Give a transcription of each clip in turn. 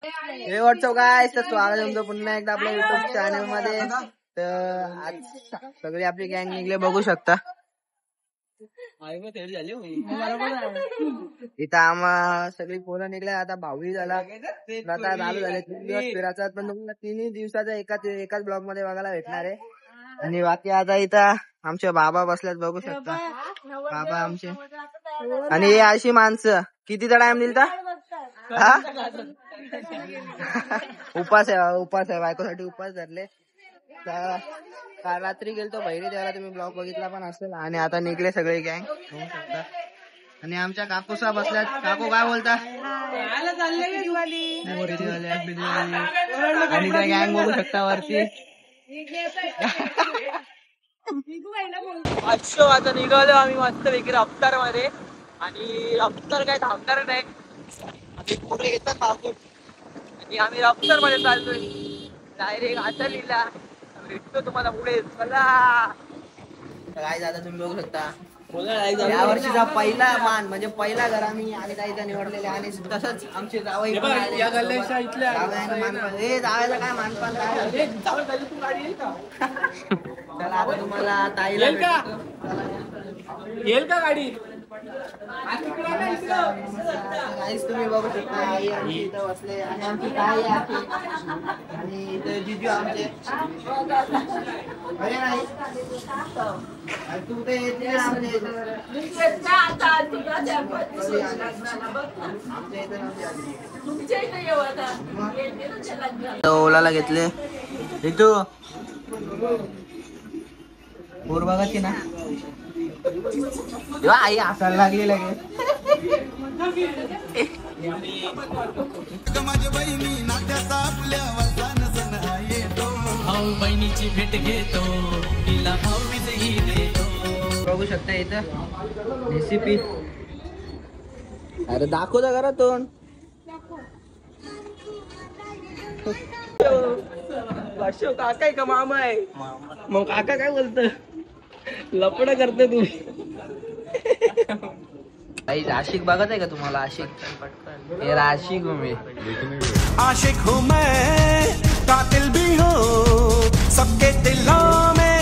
हे व्हॉट्सअप काय तर स्वागत तुमचं पुन्हा एकदा आपल्या युट्यूब चॅनल मध्ये. तर आज सगळी आपली गँग निघले बघू शकता. इथं आम्हा सगळी पोरं निघले. आता 22 झाला, आता चालू झाले 3 दिवस फिरायचा. पण तुम्हाला 3 दिवसाचा एकाच ब्लॉग मध्ये बघायला भेटणार आहे. आणि बाकी आता इथं आमचे बाबा बसल्यात बघू शकता. बाबा आमचे आणि हे अशी माणसं किती टाइम दिलता उपास आहे बायकोसाठी उपास धरले. काल रात्री गेलतो बहिरी देवाला, तुम्ही ब्लॉग बघितला पण असेल. आणि आता निघले सगळे गँग बघू शकता. आणि आमच्या काकूसा बसल्यात. काकू काय बोलता? आणि त्या गँग बघू शकता वरती. आता निघालो आम्ही मस्त वेगळे अफ्तार मध्ये. आणि अफ्तार काय थांबणार नाही, पुढे येतात काकू. आणि आम्ही अफ्तार मध्ये चाललोय डायरेक्ट आटलीला. भेटतो तुम्हाला पुढे. चला काय दादा तुम्ही बघू शकता. या वर्षीचा पहिला मान म्हणजे पहिला घर आम्ही आणि ताईचा निवडलेले. आणि तसंच आमचे जावई जावयाचा काय मानपान काय. चला आता तुम्हाला ताईला येईल का गाडी. तुम्ही बघू शकता आई आमची इथं बसले. आणि आमची ताई आहे आणि इथं जिजू आमचे. अरे नाही तू तर येत नाही आमच्या इथं. ओलाला घेतले तू पोर बघाची ना. आई हसायला लागली लगे. बहिणीची भेट घेतो, तिला भाऊबीजही देतो. बघू शकता इथं रेसिपी. अरे दाखवता घरातून. काका आहे का मामा आहे. मग काका काय बोलत लपड करते तू. आशिक बघत आहे का तुम्हाला? आशिक हे आशिक हूँ मैं, आशिक हूँ मैं, कातिल भी हूँ सबके दिलों में.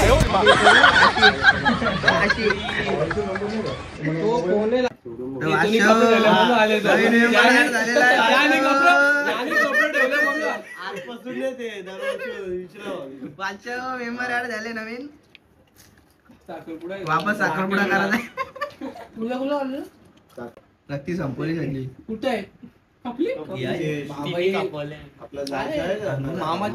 मेंबर ऍड झाले नवीन. वापस साखरपुडा करायचा. नक्की संपवली सगळी. कुठे आहे मामा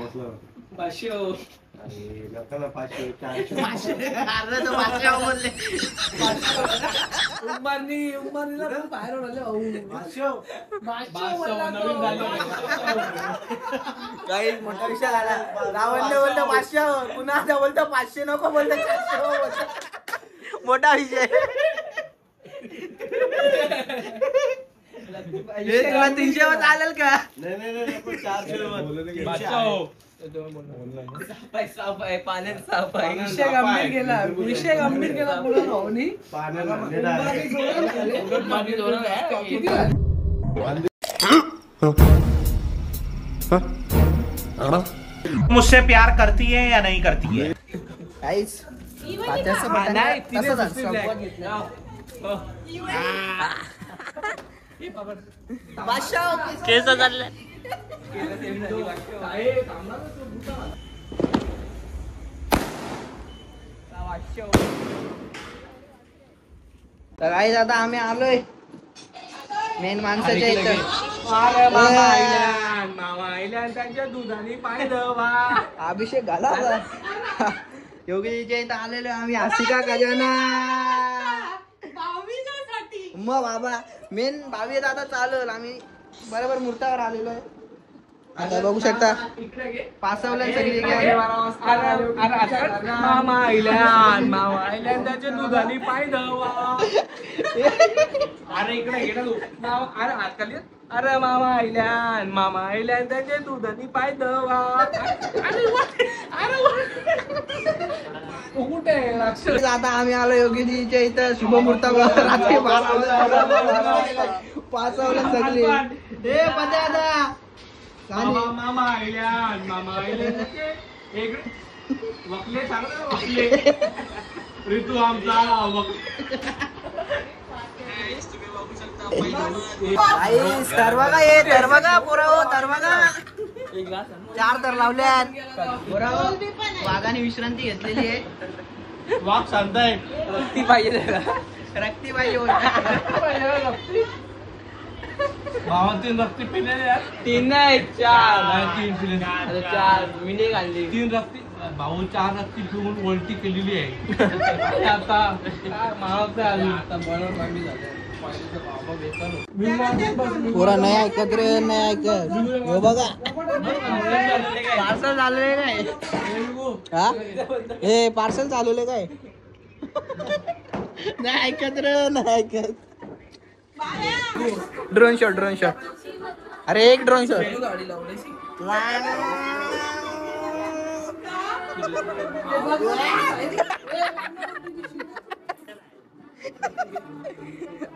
काही मोठा विषय झाला. रावण बोलतो 500, पुन्हा बोलतो 500 नको बोलतो 400. मोठा विषय. तुला 300 वर चालेल का? नाही 400 विषय गंभीर केला पुढे भाऊनी. मुझसे प्यार करती है या नहीं करती है. काहीच केस चालले. तर काही आता आम्ही आलोय मेन माणसाच्या इथं. त्यांच्या दुधाने पाय दवा. अभिषेक घाला योगीजीच्या इथं आलेलो आम्ही. आशिका खजाना मग बाबा मेन 22 आता चालू. आम्ही बरोबर मुहूर्तावर आलेलो आहे. आता बघू शकता पासवल्या सगळी. मामा आईल्यान त्याच्या दुधाने पाय दवा. अरे इकडे गेला तू. अरे हात खाली. अरे मामा आईल्यान त्याच्या दुधाने पाय दवा. कुठे आता आम्ही आलो योगीजीच्या इथं शुभमुहूर्तावर. रात्री 12 वाजता पासवल्या सगळी. हे पत्या मामा आयल्यान मामा आयल्यान वकले सांग ना वकले ऋतू आमचा चार तर लावल्यात वाघाने विश्रांती घेतलेली आहे. वाघ सांगताय रक्ती पाहिजे रक्ती पाहिजे भावा 3 रक्ती पिलेले आहेत. 3 नाही 4 तीन पिले 4 मी नाही घालली. 3 रक्ती भाऊ 4 रक्ती पिऊन उलटी केलेली आहे. आता मावते अजून आता बनव आम्ही झालं पोरा नाही ऐकत रे नाही ऐकत. हो बघा पार्सल झालेले काय हा हे पार्सल चालवले काय नाही ऐकत रे नाही ऐकत. ड्रोन शॉट अरे एक ड्रोन शॉट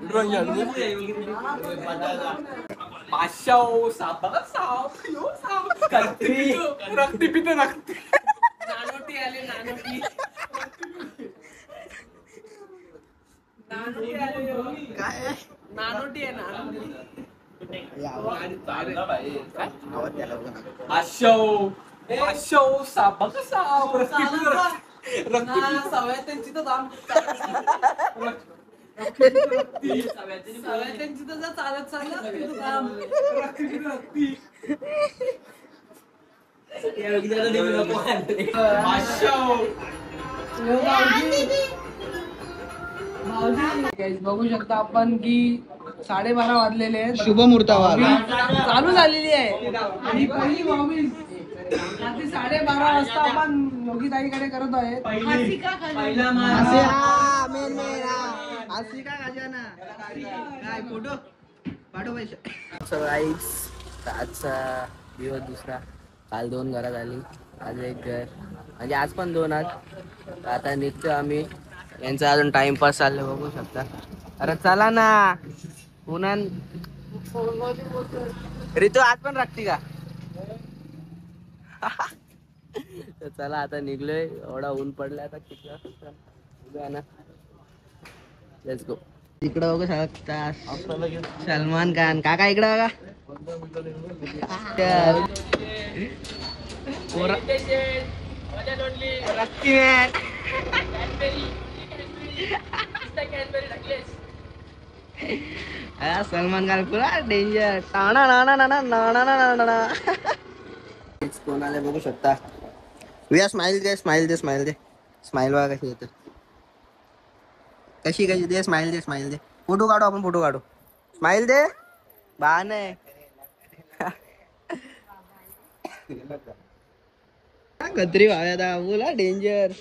ड्रोन शॉट 500 साप रक्ती पिते रक्ती नानोटी आले नानोटी काय नानोटी आहे नानोटी 500 साप रक्ती सवय त्यांची तर दाम त्यांची तर चालत चाललं बघू शकता आपण की 12:30 वाजलेले आहेत. शुभ मुहूर्तावर चालू झालेली आहे आणि पहिली भाऊबीज रात्री 12:30 वाजता आपण योगीताईकडे करत आहे. फोटो पाठव पैसे. आजचा दिवस दुसरा. काल 2 घरात आली आज एक घर म्हणजे आज पण 2 आज. आता निघतो आम्ही. यांचा अजून टाइमपास चाललं बघू शकता. अरे चला ना पुन्हा ऋतू आज पण राखती का तर चला आता निघलोय. एवढा ऊन पडलाय आता किती वाजता ना. Let's go. इकडं बघू शकता सलमान खान काका इकडं बघा. सलमान खान पुरा डेंजर. कोणाला बघू शकता. विया स्माइल दे स्माइल बघा कशी येते कशी दे स्माइल दे. फोटो काढू आपण फोटो काढू. स्माइल दे बा नाही कतरी भाव्या था बोला डेंजर.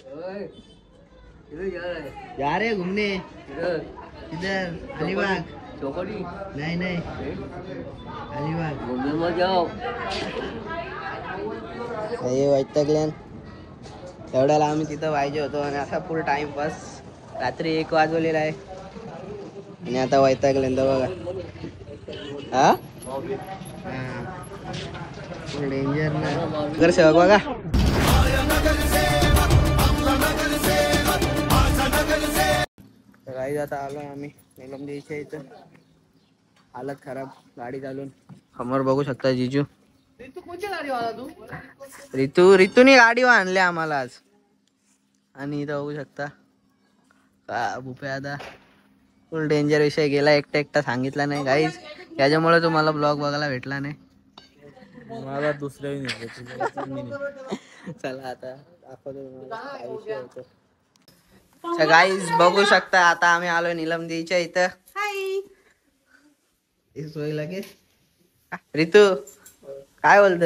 जा रहे घूमने इधर अलीबाग. चौकड़ी नहीं अलीबाग घूमने मत जाओ. वैतकल्यान एवढ्याला आम्ही तिथं पाहिजे होतो आणि असा फुल टाइमपास. रात्री 1 वाजवलेला आहे आणि आता वैतकल्यान बघा. हा डेंजर ना नगरसेवक बघा. गाडी आता आलो आम्ही निलम द्यायच्या इथं. हालत खराब गाडी चालून. समोर बघू शकता जिजू. ऋतूनी गाडी आणली आम्हाला आज. आणि इथं बघू शकता का भूप्या आता फुल डेंजर विषय गेला. एकटा सांगितला नाही गाईज. त्याच्यामुळे तुम्हाला ब्लॉग बघायला भेटला नाही. मला दुसऱ्या चला आता दाखवतो. गाईज बघू शकता आता आम्ही आलोय निलमदीच्या इथं. सोय लगेच ऋतू काय बोलत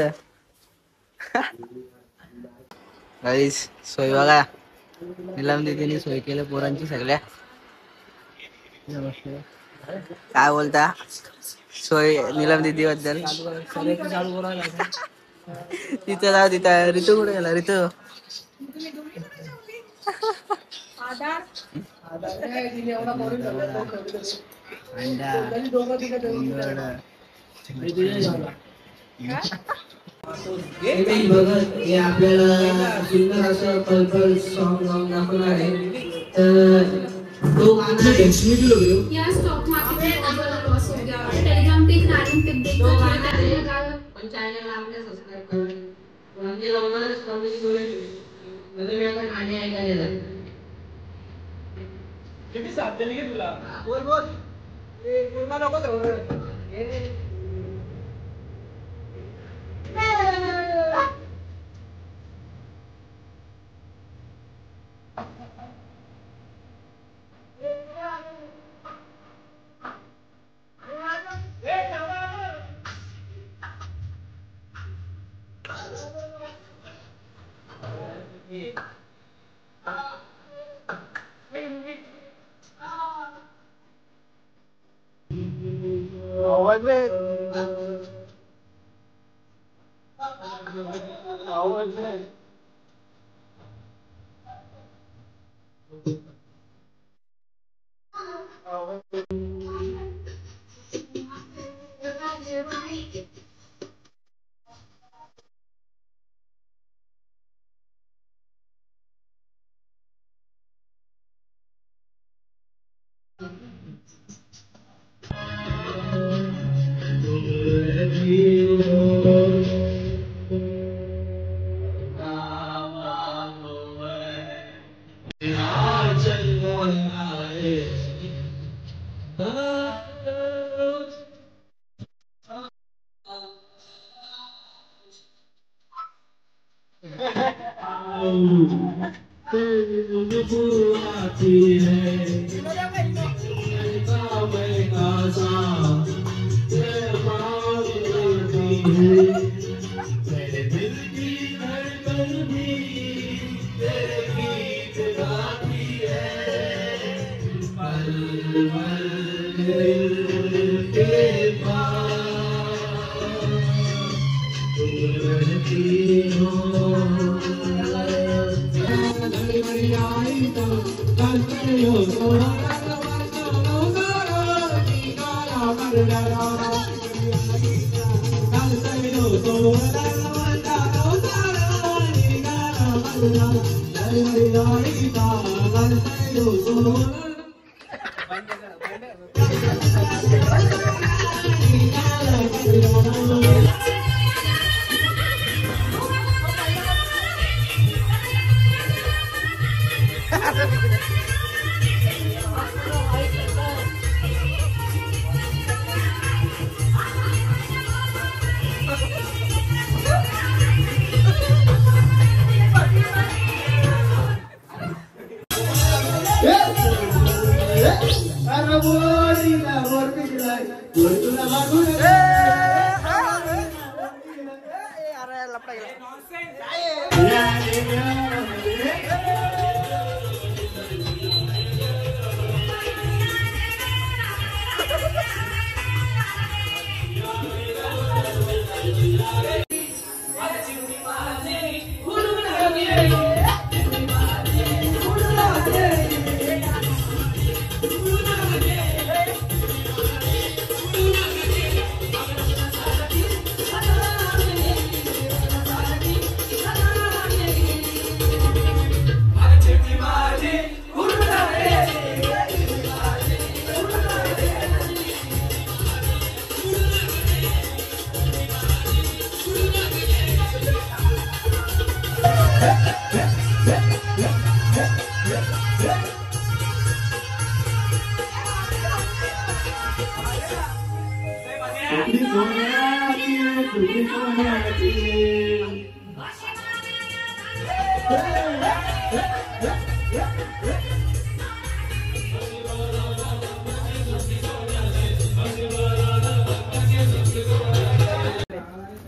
गाईज. सोय बघा निलम दीदीने सोय केलं पोरांची सगळ्या. काय बोलता सोय निलम दीदी बद्दल. तिथं जाऊ तिथं. ऋतू कुठे गेला ऋतू. हे आपल्याला सुंदर असं पर्पल सॉन्ग लावून दाखवणार आहे. तर तो गाणं आहे या स्टॉक मार्केट आपल्याला लॉस हो गया. टेलीग्राम पे एक रैंडम पिक देखा पण चॅनलला आपल्या सबस्क्राइब करा. म्हणजे लवकरच कमेंट करून वेगवेगळ्या गाणी ऐकायला जातात. किती साथ दिली की तुला? बोल बोल. पूर्ण नको तेवढं.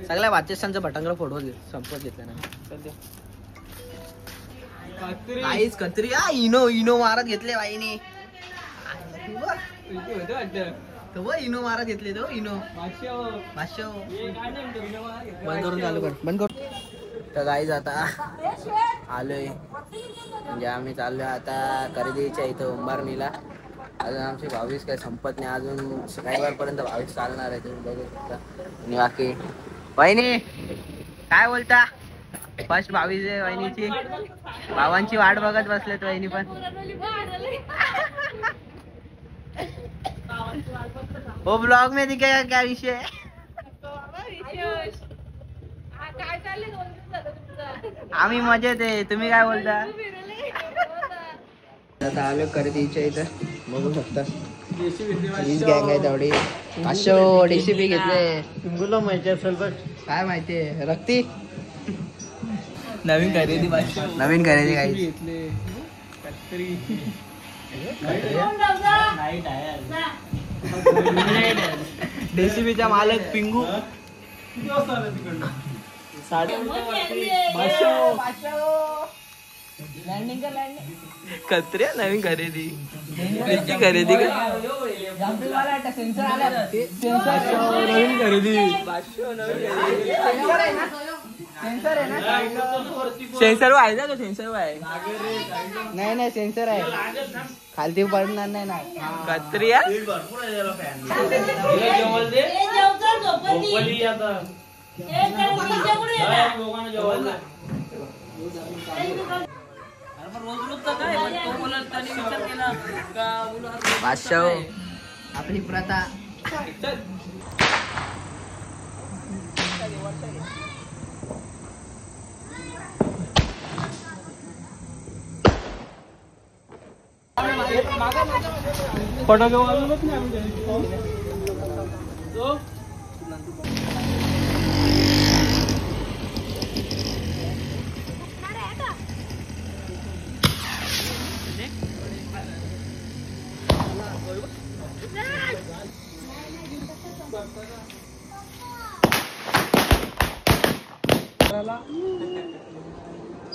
सगळ्या वाचस्तांचं भटांगड फोडवत संपत घेतलं ना काहीच कत्री इनो मारत घेतले बाईने इनो मारत घेतले तो इनो बंद करून चालू कर बंद कर. तर गाईज आता आलोय म्हणजे आम्ही चाललोय आता खरेदीच्या इथं उंबारणीला. अजून आमचे 22 काही संपत नाही, अजून सकाळीपर्यंत 22 चालणार आहे तुम्ही बघू शकता. आणि बाकी वहिनी काय बोलता? फर्स्ट 22 आहे वहिनीची. भावांची वाट बघत बसलेत वहिनी पण. वो ब्लॉग में दिखेगा क्या विषय? आम्ही मजेत आहे. तुम्ही काय बोलता? आता आलो खरेदीच्या इथं बघू शकता. हीच गँग आहे तेवढी. 500 DCP घेतले. तुला माहिती असेल बघ. काय माहितीये रक्ती नवीन खरेदी नवीन खरेदी काही घेतले. DCPचा मालक पिंगू. कत्र्या नवीन खरेदी खरेदी नवीन खरेदी. सेन्सर आहे ना तो. सेन्सर आहे नाही सेन्सर आहे. खालती पडणार नाही ना. कत्रिया बादशाह आपली प्रथा. फटाके वाजवत नाही.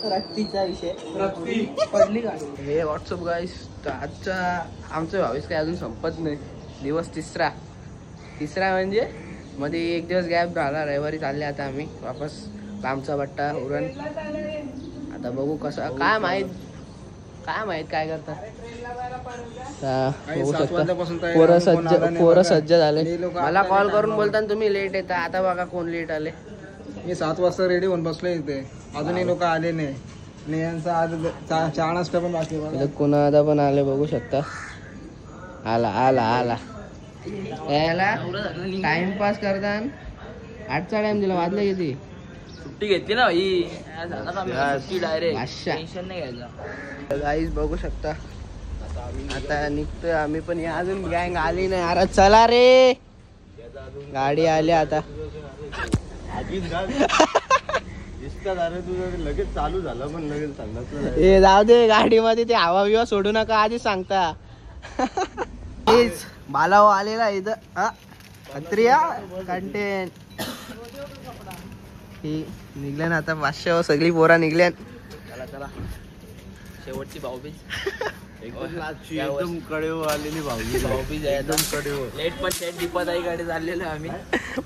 रक्तीचा विषय पडली का? हे व्हॉट्सअप गाईस. तर आजचा आमचं 22 काही अजून संपत नाही. दिवस तिसरा म्हणजे मध्ये एक दिवस गॅप झाला. रविवारी चालले आता आम्ही वापस लांबचा बट्टा उरण. आता बघू कसं काय माहित काय करतात. बघू शकता पोरं सज्ज झाले. मला कॉल करून बोलताना तुम्ही लेट येता. आता बघा कोण लेट आले. मी 7 वाजता रेडी होऊन बसलो इथे. अजूनही लोक आले नाही. यांचा आज चहा नाश्ता पण बाकी आहे. कुणादा पण आले बघू शकता. आला यायला टाइमपास करताना 8चा टाइम दिला. वाजले किती? सुट्टी घेतली ना भाई. डायरेक्ट अच्छा. टेन्शन नाही घ्यायचं. गाईज बघू शकता. आता निघतोय आम्ही पण. अजून गँग आली नाही. अरे चला रे. गाडी आली आता. लगेच चालू झालं पण लगेच सांगणार. ए जाऊ दे. गाडीमध्ये ते हवा बिवा सोडू नका आधी सांगता. बालाव आलेला इथं. कत्रिया कंटेंट ही निघल्या ना आता. 500 सगळी पोरा निघल्या. चला शेवटची भाऊबीज. एकदम कडेव आलेली भाऊबीज आहे एकदम कडेव. लेट पण सेट दीपत आई कडे चाललेलो आम्ही.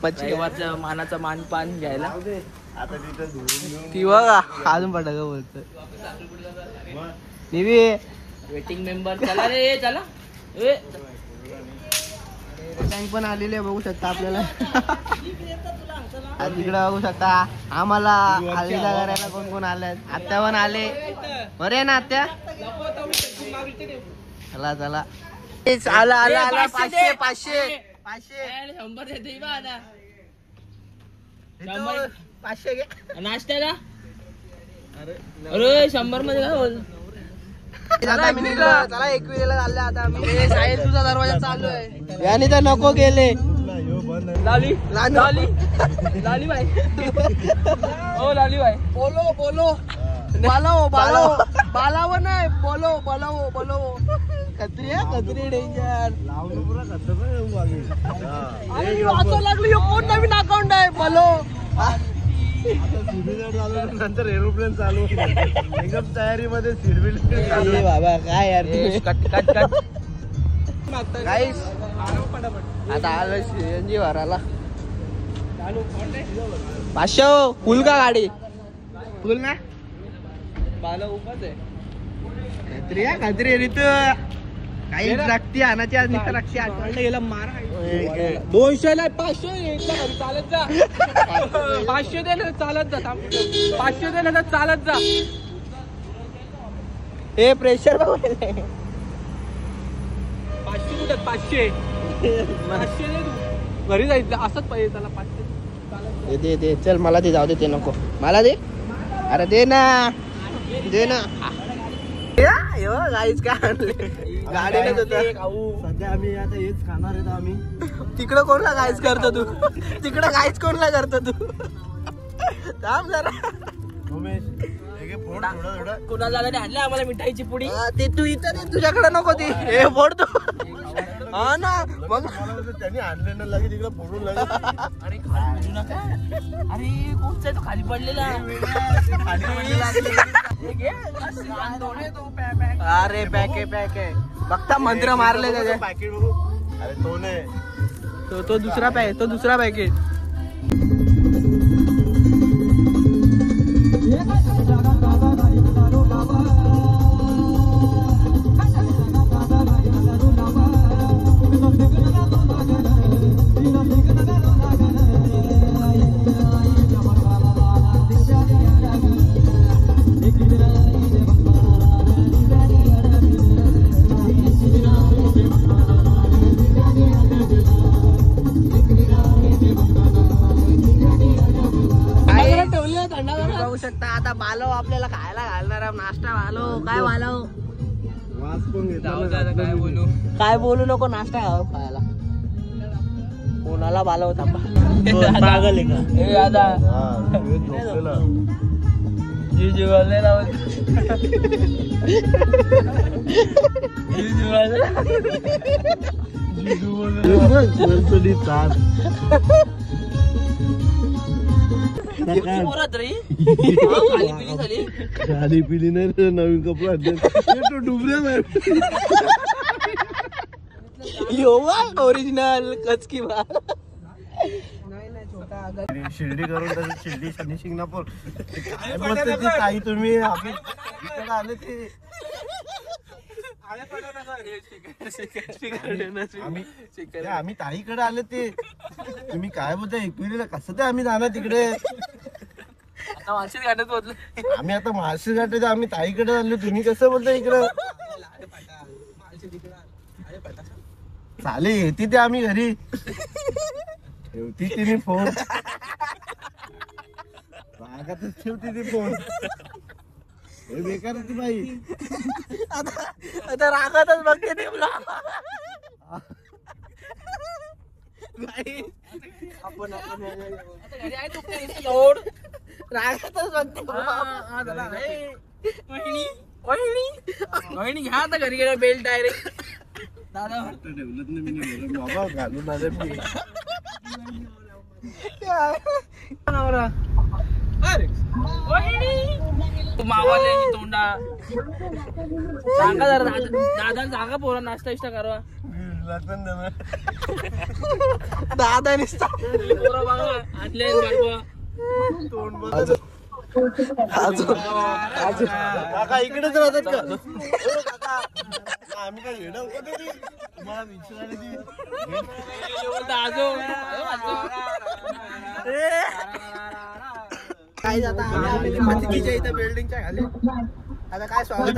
रविवारचा मानाचा मान पान घ्यायला. आता तिथं ती बघा अजून पडा ग बोलतोय. निवी वेटिंग मेंबर. चला रे चला. टँक पण आलेले बघू शकता आपल्याला. तिकडे बघू शकता. आम्हाला हल्लीला करायला कोण आले. आत्या पण आले. बरे ना आत्या. चला आला 500 100 देते बा आता. 500 घे. नाश्त्याला अरे 100 मध्ये काय बोल. चला 21 ला चालले आता आम्ही. साहिल तुझा दरवाजा चालू आहे. याने तर नको गेले. लाली भाई. ओ लाली भाई. बोलो बालाव नाही. बोलो कत्री डेंजर. लागली. कोण नवीन अकाउंट आहे. बोलो नंतर एरोप्लेन चालू. एकदम तयारीमध्ये सीडबिल चालू. बाबा काय यार. कट गाईस आता आलो CNG भरायला. 500 फुल का गाडी? फुल ना. बाला उपाच आहे. कत्री ऋतू काही रक्ती आणायची आज नुसतं रक्ती याला मारा 200ला 500 चालत जा 500 दे ना चालत जा 500 दे ना चालत जा हे प्रेशर 500 कुठे 500 दे तू घरी जायचं असंच पाहिजे त्याला 500 दे चल मला ते जाऊ दे ते नको मला दे अरे दे ना गाईच काय आणले गाडीलाच होता सध्या आम्ही आता हेच खाणार आहे आम्ही तिकडं कोणला गाईच करतो तू तिकडं गाईच कोणला करतो तू थांब जरा कुणा झालं आणलं आम्हाला मिठाईची पुडी ते तू इथं दे तुझ्याकडे नको ती हे फोडतो हा ना मग त्यांनी आणलं लगे तिकडे फोडून लगे अरे खाली नका अरे कोणचा तो खाली पडलेला अरे पॅक आहे बघता मंत्र मारले त्याचे पॅकेट बघू अरे तो नाही तो दुसरा पॅकेट बघू शकता आता बालव आपल्याला खायला घालणार नाश्ता बालव काय बालव काय बोलू नको नाश्ता खायला कोणाला बालव थांबा पागल आहे का खाली पिली नाही नवीन कपडा डुबऱ्या ओरिजिनल कचकी बा शिर्डी करून शिर्डी शनी शिंगणापूर काय बोलते ती ताई तुम्ही इकडे आले ते आम्ही ताईकडे आले ते तुम्ही काय बोलता एकविरीला कसं ते आम्ही जाणार तिकडे आम्ही आता महाराष्ट्र घाट आम्ही ताईकडे आलो तुम्ही कसं बोलता इकडं चाले येते ते आम्ही घरी ठेवती तिने फोन रागातच ठेवते ती फोन हे बेकार होती बाई आता रागातच बघते ते आपण रागातच बघते घ्या आता घरी गेला बेल्ट डायरेक्ट दादा डेव्हलप नाही बाबा घालून आले मी मावाले तोंडा सांगा जरा दादा सांगा पोरा नाश्ता इष्टा करवा दादा निसता पोरा बघा आतले काका इकडेच राहतात का आम्ही काय येणं तुम्हाला विचारायला काय इथं बिल्डिंगच्या खाली आता काय स्वागत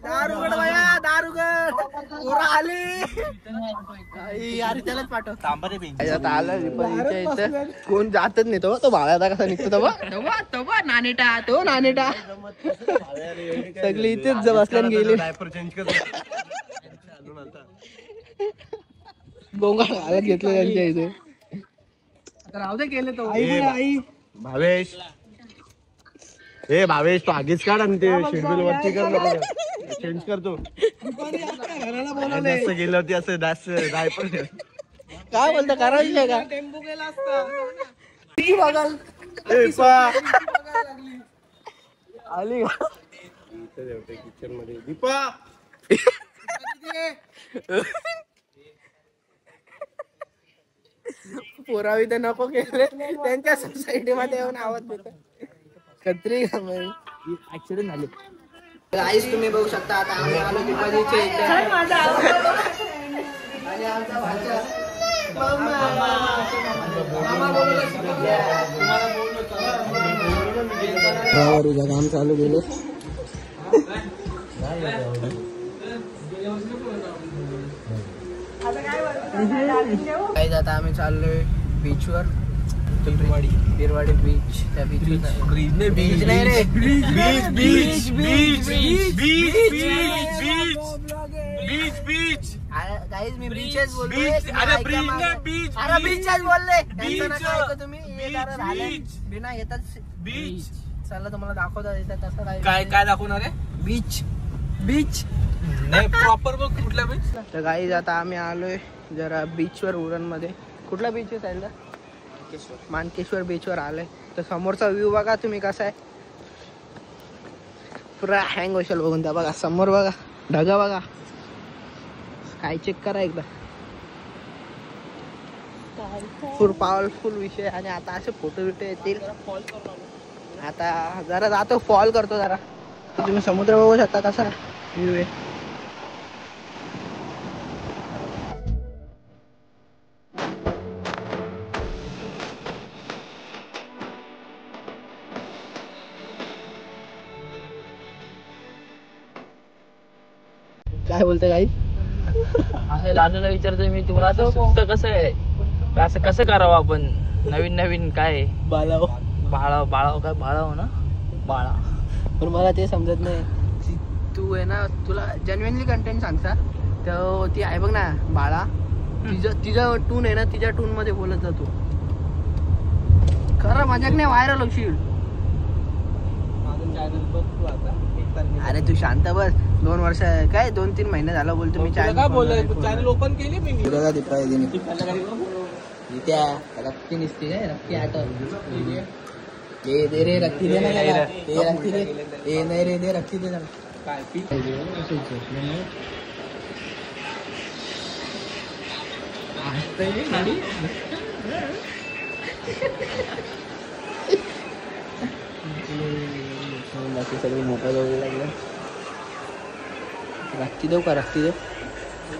दार उघड पोरं आली यार त्यालाच पाठव आता आलं इथं कोण जातच नाही तो भावा आता कसा निघतो तो नानेटा सगळी इथेच बसल्यान गेले गोंगाट घालत घेतलं त्यांच्या इथे राहू दे गेले तो आई भावेश ए भावेश तो आगीच काढ आणि ते शेड्यूल वरती कर चेंज करतो जास्त गेलं होती असं जास्त डायपर काय बोलता करायचं का टेम्पो गेला असता आली किचन मध्ये दीपा पोरावी तर नको केले त्यांच्या सोसायटी मध्ये येऊन आवाज देतो कत्री ऍक्सिडेंट झाले गाईस तुम्ही बघू शकता आता आम्ही आलो दीपावलीच्या इथे आणि आमचा भाचा काम चालू गेले आता आम्ही चाललोय बीचवर बिरवाडी बीच. त्या बीच नाही रे बीच गाईज मी बीचच बोलतोय. अरे बीचच बोलले तुम्ही बिना येतात बीच. चला तुम्हाला दाखवता येतात तसं काय काय दाखवणार आहे. बीच नाही प्रॉपर बघ कुठला बीच. तर गाईज आता आम्ही आलोय जरा बीचवर उरण मध्ये. कुठला बीच आहे साईडला. मानकेश्वर बीचवर आलोय. तर समोरचा व्ह्यू बघा तुम्ही कसा आहे. पुरा हँग होशाल बघून त्या. बघा समोर बघा ढगा बघा काय चेक करा एकदा. फुल पॉवरफुल विषय. आणि आता असे फोटो बिटो येतील. आता जरा जातो फॉल करतो जरा. तुम्ही समुद्र बघू शकता कसा व्ह्यू आहे. काय बोलते काही असं लालूला विचारतोय मी तुम्हाला. असं सुस्त कसं आहे. असं कसं करावं आपण. नवीन काय बाळाव काय बाळाव ना बाळा. पण मला ते समजत नाही. तू आहे ना तुला जेन्युइनली कंटेंट सांगता तर ती आहे बघ ना बाळा. तिचा टून आहे ना तिच्या टून मध्ये बोलत जातो. खरं मजाक नाही व्हायरल होशील. अरे तू शांत बस. 2 वर्ष काय 2-3 महिने झाला बोलतो मी. चॅनल ओपन केली मी. रक्ती निसते काय रक्ती आठव दे रे रक्ती दे ना ते रक्ती दे. ए नाही रे दे रक्ती दे. काय बाकी सगळी मोठा जाऊ लागला. रक्ती देऊ का रक्ती देऊ.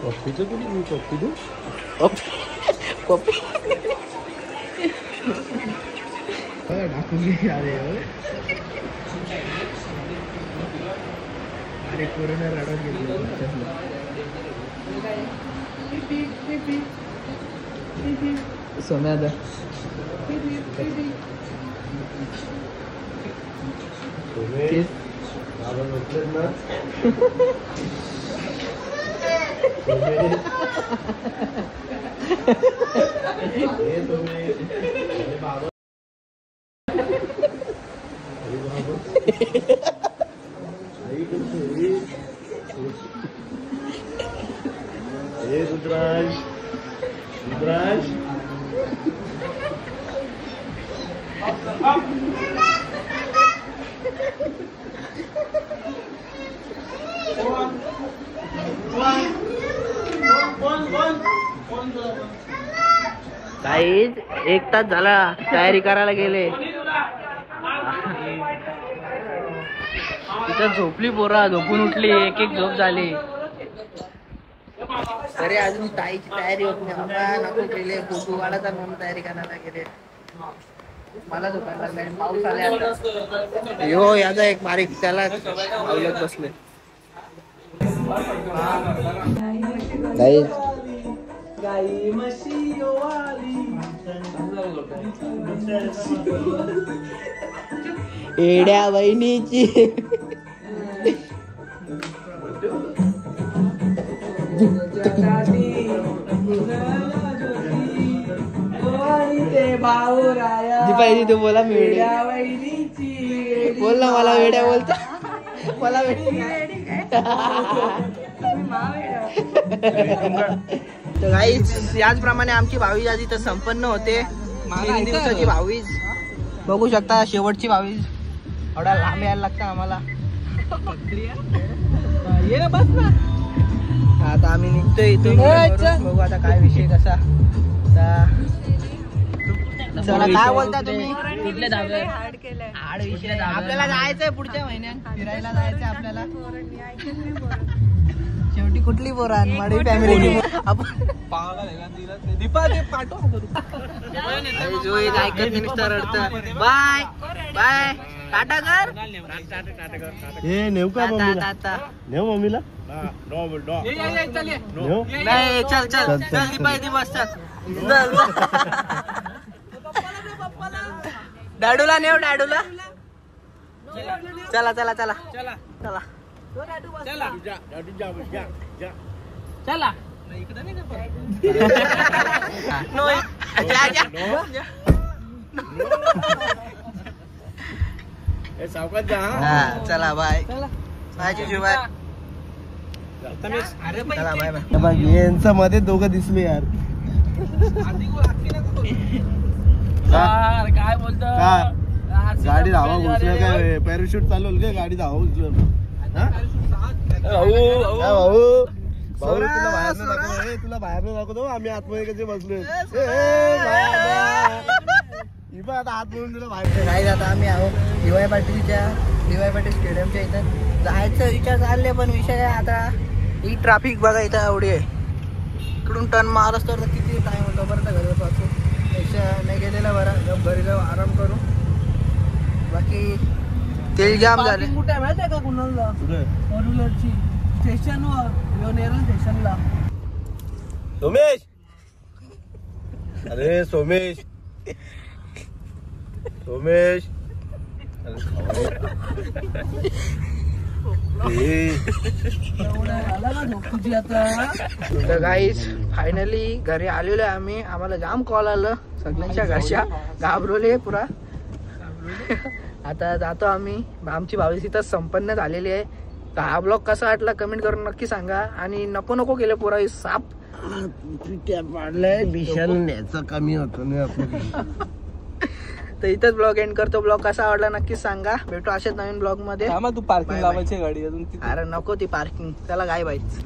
कॉफी देऊ कॉफी अरे कोरोना रडत गेली. सोम्या रुद्राज काहीच 1 तास झाला तयारी करायला गेले. तिथं झोपली पोरा. झोपून उठली. एक झोप झाली. अरे अजून ताईची तयारी होत नाही. नको केले फोटो वाढायचा म्हणून तयारी करायला गेले. मला झोपायला लागलाय. पाऊस आला. यो याचा एक बारीक त्याला आवलत बसले. गाई म्हशी एड्या बहिणीची दीपाली तू बोला मी वेड्या बहिणीची. बोल ना मला वेड्या बोलता. मला तर गाईज याचप्रमाणे आमची भावीज आधी तर संपन्न होते. 3 दिवसाची भावीज बघू शकता. शेवटची भावीज एवढा लांब यायला लागतं आम्हाला. ये ना बस ना. आता आम्ही निघतोय इथून. बघू आता काय विषय कसा. चला काय बोलता तुम्ही? कुठले धाबे आपल्याला जायचंय पुढच्या महिन्यात फिरायला जायचंय आपल्याला. शेवटी कुठली पोरान माडी फॅमिली आपण जो एक ऐकत नाही नुसतं रडतं. बाय बाय टाटा कर. हे नेऊ का मम्मीला? नेऊ मम्मीला? नेऊ? नाही चल चल चल दीपाय दिवस चल. डॅडूला नेऊ डॅडूला. चला चला चला चला चला सावकाश जा. चला बाय बाय जिजू बाय. चला बाय बाय. यांच्या मध्ये दोघं दिसले यार. काय बोलतो गाडी धावा घुसलं काय? पॅराशूट चालवलं काय? गाडी धावा घुसलं. भाऊ तुला बाहेर न दाखव. तुला बाहेर न दाखवतो. आम्ही आतमध्ये कसे बसलोय. आता आत म्हणून तुला बाहेर. नाही आता आम्ही आहोत DY पाटील स्टेडियमच्या इथं जायचं विचार चालले. पण विषय आता ही ट्रॅफिक बघा इथं एवढी आहे. इकडून टर्न मारस तर किती टाइम होतो बरं तर घरी पाहतो. त्याच्या नाही गेलेला बरा घरी जाऊ आराम करू. बाकी तेल जाम झाले. कुठे माहितीये का कुणाला? फोर व्हीलरची स्टेशनवर नेरळ स्टेशनला. सोमेश. अरे सोमेश. सोमेश. तर गाईज फायनली घरी आलेलो आहे आम्ही. आम्हाला जाम कॉल आलं सगळ्यांच्या घरच्या. घाबरवले पुरा. आता जातो आम्ही. आमची 22 इथं संपन्न झालेली आहे. तर हा ब्लॉग कसा वाटला कमेंट करून नक्की सांगा. आणि नको केलं पुरा साप पाडलंय. भीषण न्यायचं कमी होतं नाही आपलं. तर इथंच ब्लॉग एंड करतो. ब्लॉग कसा आवडला नक्की सांगा. भेटू अशाच नवीन ब्लॉग मध्ये. तू पार्किंग लावायची गाडी अजून. अरे नको ती पार्किंग. चला गाय बाईच.